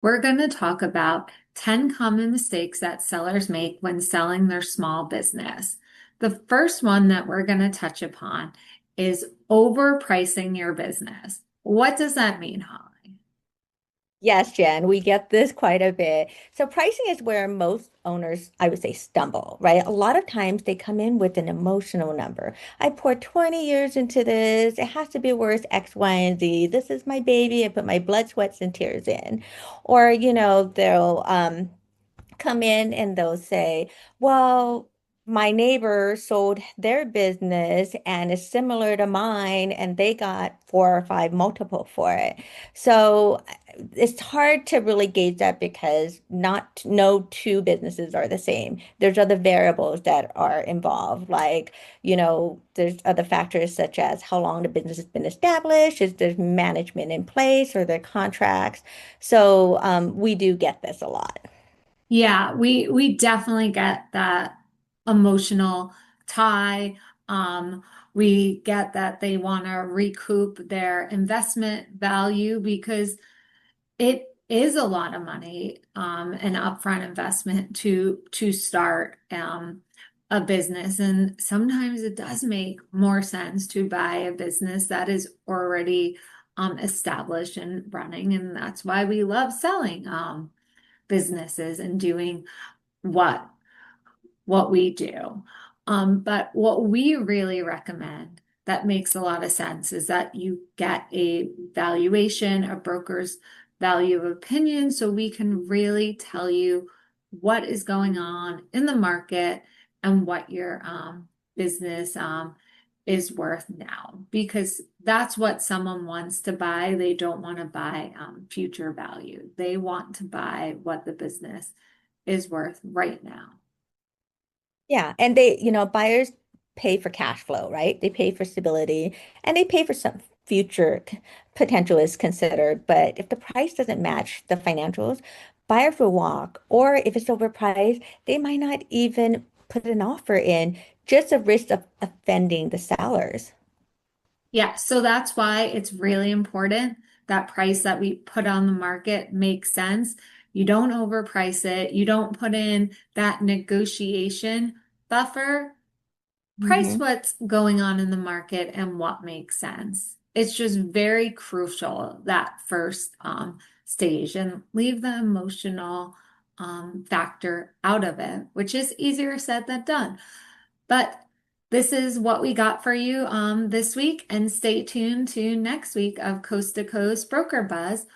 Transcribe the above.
We're going to talk about 10 common mistakes that sellers make when selling their small business. The first one that we're going to touch upon is overpricing your business. What does that mean, Holly? Yes, Jen, we get this quite a bit. So pricing is where most owners, I would say, stumble, right? A lot of times they come in with an emotional number. I poured 20 years into this. It has to be worth X, Y, and Z. This is my baby. I put my blood, sweats, and tears in. Or, they'll come in and they'll say, well, my neighbor sold their business and it's similar to mine, and they got four or five multiple for it. So it's hard to really gauge that because not no two businesses are the same. There's other variables that are involved, like, there's other factors such as how long the business has been established, is there management in place, or their contracts. So we do get this a lot. Yeah, we definitely get that emotional tie. We get that they want to recoup their investment value because it is a lot of money, an upfront investment to start a business. And sometimes it does make more sense to buy a business that is already established and running. And that's why we love selling businesses and doing what what we do. But what we really recommend that makes a lot of sense is that you get a valuation, a broker's value of opinion, so we can really tell you what is going on in the market and what your business is worth now, because that's what someone wants to buy. They don't want to buy future value. They want to buy what the business is worth right now. Yeah, and buyers pay for cash flow, right? They pay for stability and they pay for some future potential is considered. But if the price doesn't match the financials, buyers will walk. Or if it's overpriced, they might not even put an offer in, just a risk of offending the sellers. Yeah, so that's why it's really important that price that we put on the market makes sense. You don't overprice it. You don't put in that negotiation buffer. Price Hmm. what's going on in the market and what makes sense. It's just very crucial that first stage, and leave the emotional factor out of it, which is easier said than done. But this is what we got for you this week, and stay tuned to next week of Coast to Coast Broker Buzz.